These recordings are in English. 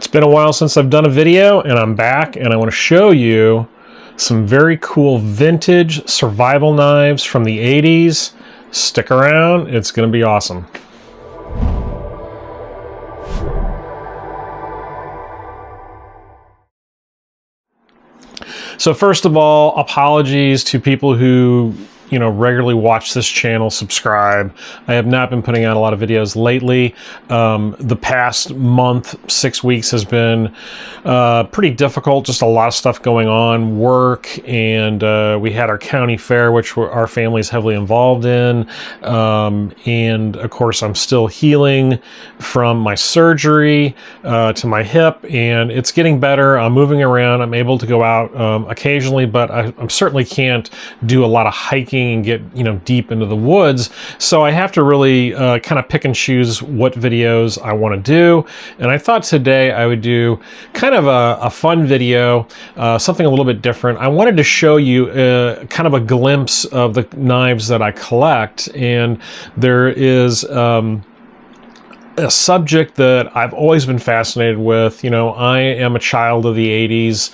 been a while since I've done a video, and I'm back, and I want to show you some very cool vintage survival knives from the 80s. Stick around, it's going to be awesome. So first of all, apologies to people who regularly watch this channel, subscribe. I have not been putting out a lot of videos lately. The past month, 6 weeks has been pretty difficult. Just a lot of stuff going on, work, and we had our county fair, which our family is heavily involved in. And of course, I'm still healing from my surgery to my hip, and it's getting better. I'm moving around. I'm able to go out occasionally, but I certainly can't do a lot of hiking and get deep into the woods, so I have to really kind of pick and choose what videos I want to do. And I thought today I would do kind of a fun video, something a little bit different. I wanted to show you kind of a glimpse of the knives that I collect, and there is a subject that I've always been fascinated with. I am a child of the 80s,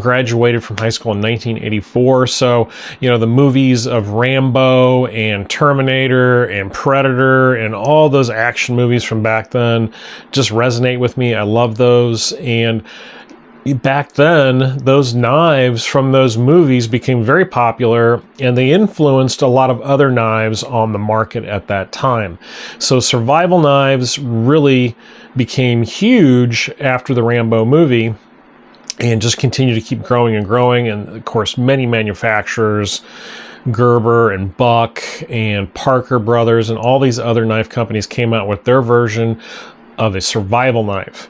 graduated from high school in 1984. So, the movies of Rambo and Terminator and Predator and all those action movies from back then just resonate with me. I love those. And back then, those knives from those movies became very popular, and they influenced a lot of other knives on the market at that time. So survival knives really became huge after the Rambo movie and just continue to keep growing and growing. And of course, many manufacturers, Gerber and Buck and Parker Brothers and all these other knife companies came out with their version of a survival knife.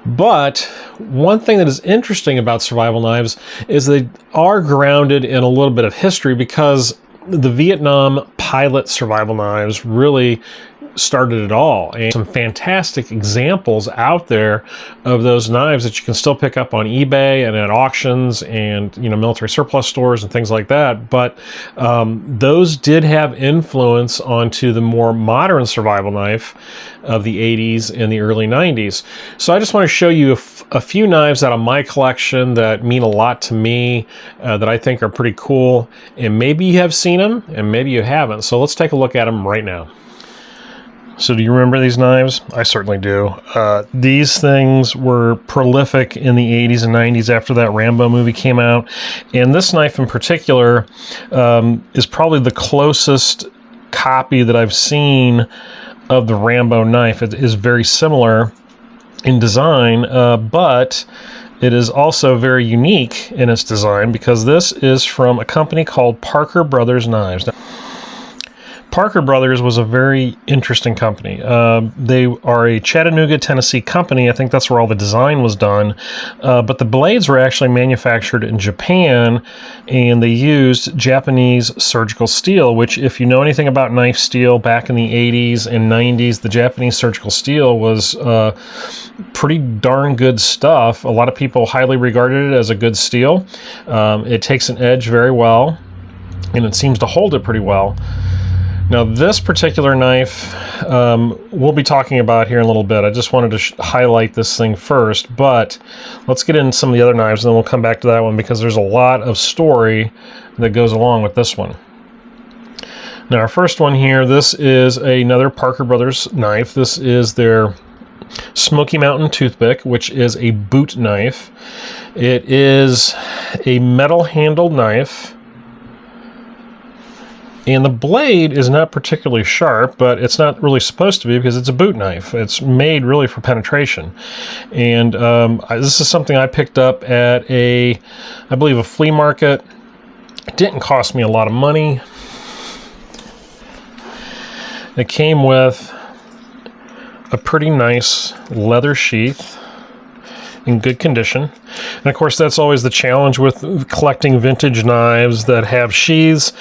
But one thing that is interesting about survival knives is they are grounded in a little bit of history, because the Vietnam pilot survival knives really started it all. And some fantastic examples out there of those knives that you can still pick up on eBay and at auctions and military surplus stores and things like that. But those did have influence onto the more modern survival knife of the 80s and the early 90s. So I just want to show you a few knives out of my collection that mean a lot to me, that I think are pretty cool. And maybe you have seen them and maybe you haven't. So let's take a look at them right now. So do you remember these knives? I certainly do. These things were prolific in the 80s and 90s after that Rambo movie came out. And this knife in particular is probably the closest copy that I've seen of the Rambo knife. It is very similar in design, but it is also very unique in its design, because this is from a company called Parker Brothers Knives. Now, Parker Brothers was a very interesting company. They are a Chattanooga, Tennessee company. I think that's where all the design was done. But the blades were actually manufactured in Japan, and they used Japanese surgical steel, which, if you know anything about knife steel back in the 80s and 90s, the Japanese surgical steel was pretty darn good stuff. A lot of people highly regarded it as a good steel. It takes an edge very well, and it seems to hold it pretty well. Now, this particular knife we'll be talking about here in a little bit. I just wanted to highlight this thing first, but let's get into some of the other knives, and then we'll come back to that one, because there's a lot of story that goes along with this one. Now, our first one here, this is another Parker Brothers knife. This is their Smoky Mountain toothpick, which is a boot knife. It is a metal-handled knife. And the blade is not particularly sharp, but it's not really supposed to be, because it's a boot knife. It's made really for penetration. And this is something I picked up at I believe a flea market. It didn't cost me a lot of money. It came with a pretty nice leather sheath in good condition. And of course, that's always the challenge with collecting vintage knives that have sheaths.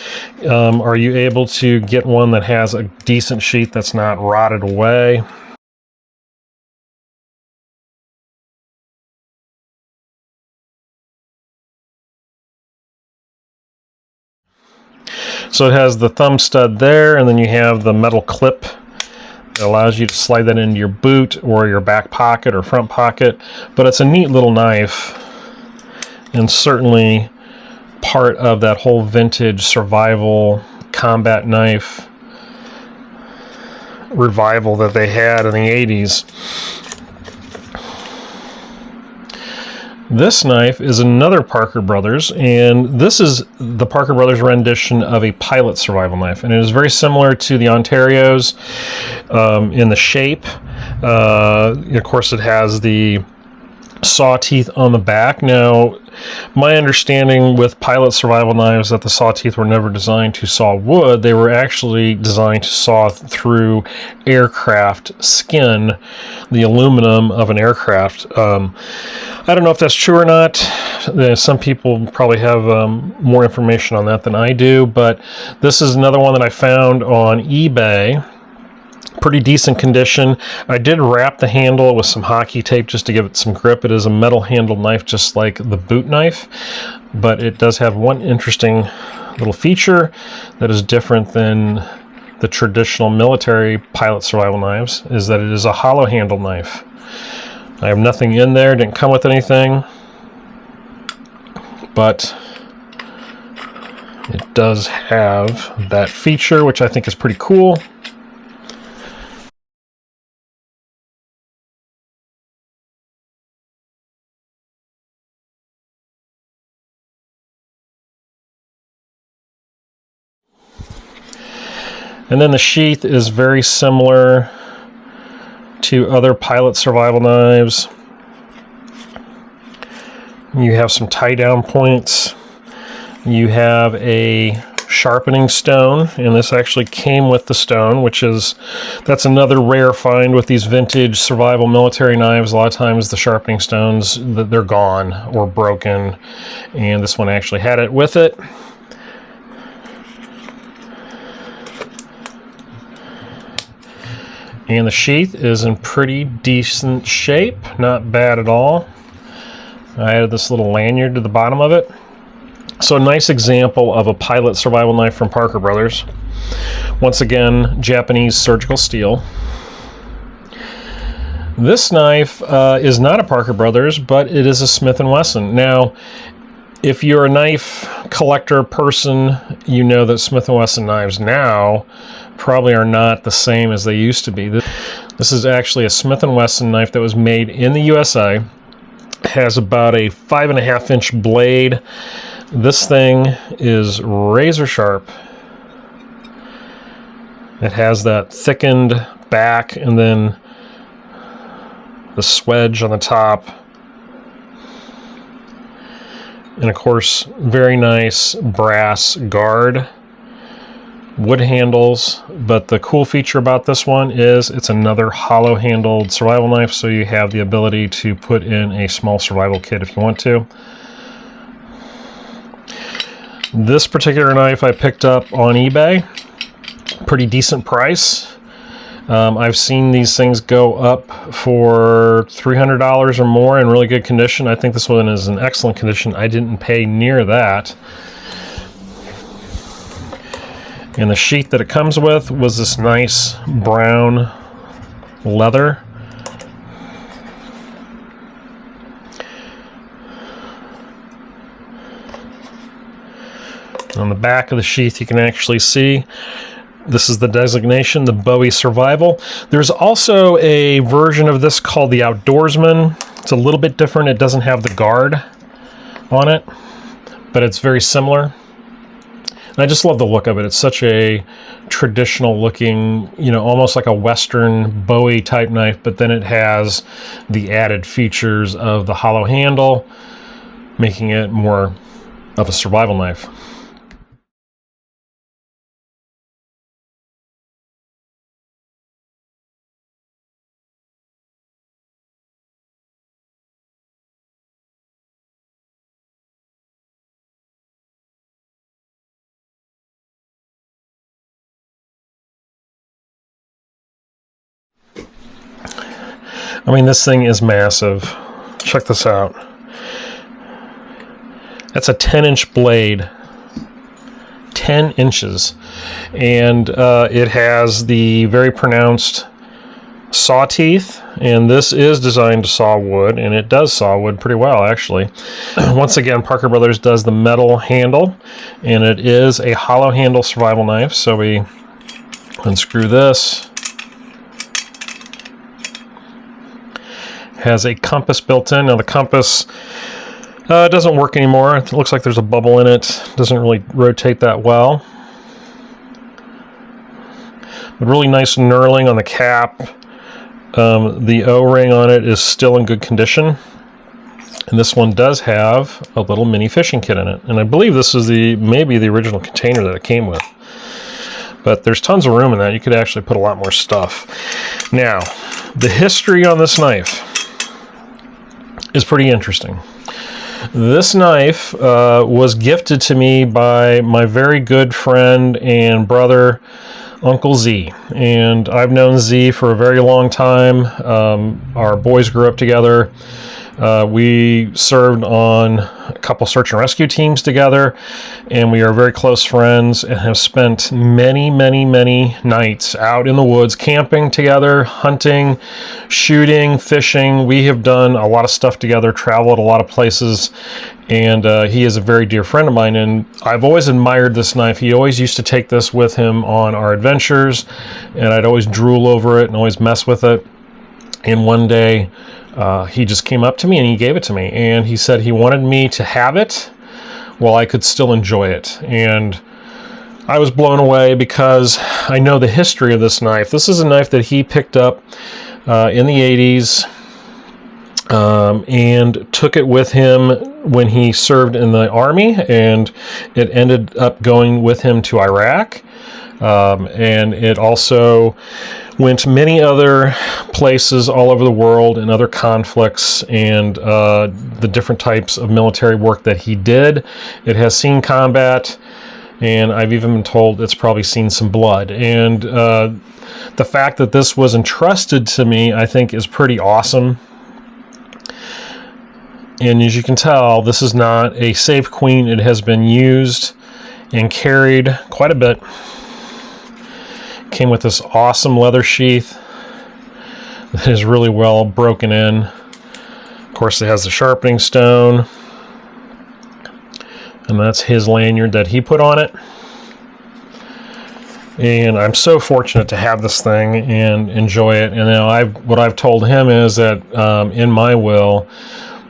Are you able to get one that has a decent sheath that's not rotted away? So it has the thumb stud there, and then you have the metal clip It allows you to slide that into your boot or your back pocket or front pocket, but it's a neat little knife, and certainly part of that whole vintage survival combat knife revival that they had in the 80s. This knife is another Parker Brothers, and this is the Parker Brothers rendition of a pilot survival knife, and it is very similar to the Ontario's in the shape. Of course, it has the saw teeth on the back. Now, my understanding with pilot survival knives that the saw teeth were never designed to saw wood. They were actually designed to saw through aircraft skin, the aluminum of an aircraft. I don't know if that's true or not. Some people probably have more information on that than I do, but this is another one that I found on eBay. Pretty decent condition. I did wrap the handle with some hockey tape just to give it some grip. It is a metal handled knife just like the boot knife, but it does have one interesting little feature that is different than the traditional military pilot survival knives, is that it is a hollow handle knife. I have nothing in there, didn't come with anything, but it does have that feature, which I think is pretty cool. And then the sheath is very similar to other pilot survival knives. You have some tie down points. You have a sharpening stone, and this actually came with the stone, that's another rare find with these vintage survival military knives. A lot of times the sharpening stones, they're gone or broken, and this one actually had it with it. And the sheath is in pretty decent shape, not bad at all. I added this little lanyard to the bottom of it. So a nice example of a pilot survival knife from Parker Brothers. Once again, Japanese surgical steel. This knife is not a Parker Brothers, but it is a Smith & Wesson. Now, if you're a knife collector person, you know that Smith & Wesson knives now probably are not the same as they used to be. This is actually a Smith & Wesson knife that was made in the USA. It has about a 5.5 inch blade. This thing is razor sharp. It has that thickened back and then the swedge on the top. And of course, very nice brass guard, wood handles, but the cool feature about this one is it's another hollow handled survival knife, so you have the ability to put in a small survival kit if you want to. This particular knife I picked up on eBay, pretty decent price. I've seen these things go up for $300 or more in really good condition. I think this one is in excellent condition. I didn't pay near that. And the sheath that it comes with was this nice brown leather. On the back of the sheath, you can actually see this is the designation, the Bowie Survival. There's also a version of this called the Outdoorsman. It's a little bit different. It doesn't have the guard on it, but it's very similar. And I just love the look of it. It's such a traditional looking, you know, almost like a Western Bowie type knife, but then it has the added features of the hollow handle, making it more of a survival knife. I mean, this thing is massive. Check this out. That's a 10-inch blade. 10 inches. And it has the very pronounced saw teeth, and this is designed to saw wood, and it does saw wood pretty well, actually. Once again, Parker Brothers does the metal handle, and it is a hollow handle survival knife. So we unscrew this. Has a compass built in. Now the compass doesn't work anymore. It looks like there's a bubble in it. Doesn't really rotate that well. But really nice knurling on the cap. The O-ring on it is still in good condition. And this one does have a little mini fishing kit in it. And I believe this is maybe the original container that it came with. But there's tons of room in that. You could actually put a lot more stuff. Now, the history on this knife is pretty interesting. This knife was gifted to me by my very good friend and brother, Uncle Z. And I've known Z for a very long time. Our boys grew up together. We served on a couple search and rescue teams together, and we are very close friends and have spent many, many, many nights out in the woods camping together, hunting, shooting, fishing. We have done a lot of stuff together, traveled a lot of places, and he is a very dear friend of mine, and I've always admired this knife. He always used to take this with him on our adventures, and I'd always drool over it and always mess with it. And one day, he just came up to me and he gave it to me, and he said he wanted me to have it while I could still enjoy it. And I was blown away because I know the history of this knife. This is a knife that he picked up in the 80s and took it with him when he served in the Army, and it ended up going with him to Iraq. And it also went to many other places all over the world in other conflicts and the different types of military work that he did. It has seen combat, and I've even been told it's probably seen some blood. And the fact that this was entrusted to me, I think, is pretty awesome. And as you can tell, this is not a Safe Queen. It has been used and carried quite a bit. Came with this awesome leather sheath that is really well broken in. Of course, it has the sharpening stone, and that's his lanyard that he put on it. And I'm so fortunate to have this thing and enjoy it. And now what I've told him is that in my will,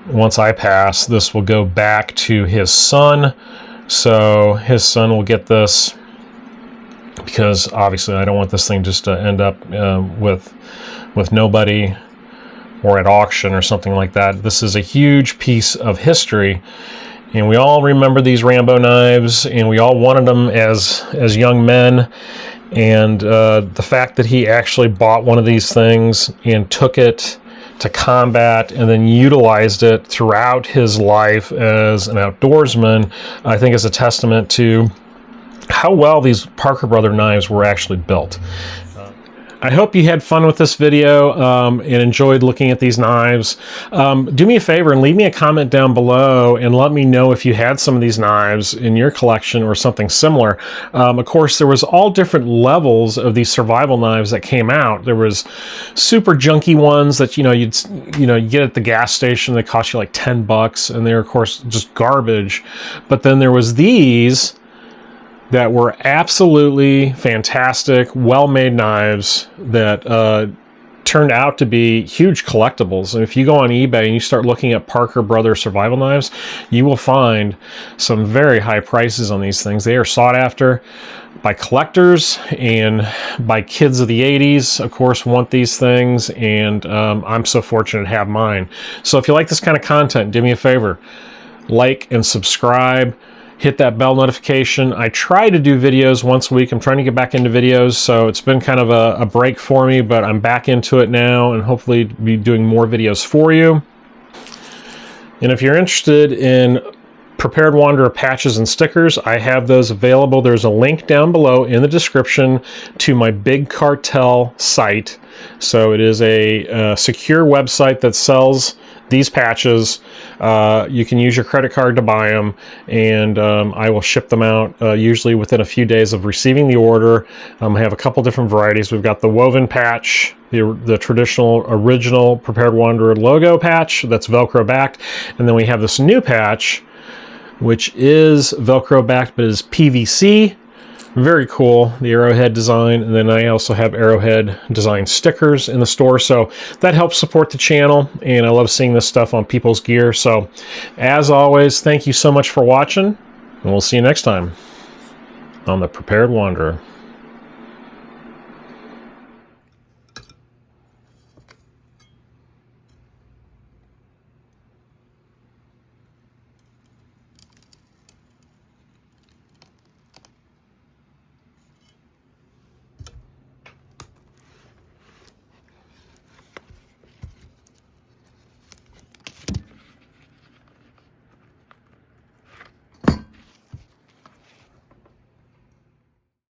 once I pass, this will go back to his son. So his son will get this, because obviously I don't want this thing just to end up with nobody or at auction or something like that. This is a huge piece of history, and we all remember these Rambo knives, and we all wanted them as young men. And the fact that he actually bought one of these things and took it to combat and then utilized it throughout his life as an outdoorsman, I think is a testament to how well these Parker Brother knives were actually built. I hope you had fun with this video and enjoyed looking at these knives. Do me a favor and leave me a comment down below and let me know if you had some of these knives in your collection or something similar. Of course, there was all different levels of these survival knives that came out. There was super junky ones that you get at the gas station. They cost you like $10, and they're of course just garbage. But then there was these that were absolutely fantastic, well-made knives that turned out to be huge collectibles. And if you go on eBay and you start looking at Parker Brothers survival knives, you will find some very high prices on these things. They are sought after by collectors and by kids of the 80s, of course, want these things, and I'm so fortunate to have mine. So if you like this kind of content, do me a favor, like and subscribe. Hit that bell notification. I try to do videos once a week. I'm trying to get back into videos, so it's been kind of a break for me, but I'm back into it now and hopefully be doing more videos for you. And if you're interested in Prepared Wanderer patches and stickers, I have those available. There's a link down below in the description to my Big Cartel site. So it is a secure website that sells these patches. You can use your credit card to buy them, and I will ship them out usually within a few days of receiving the order. I have a couple different varieties. We've got the woven patch, the traditional original Prepared Wanderer logo patch that's Velcro backed, and then we have this new patch which is Velcro backed but is PVC. Very cool, the arrowhead design. And then I also have arrowhead design stickers in the store, so that helps support the channel, and I love seeing this stuff on people's gear. So as always, thank you so much for watching, and we'll see you next time on the Prepared Wanderer.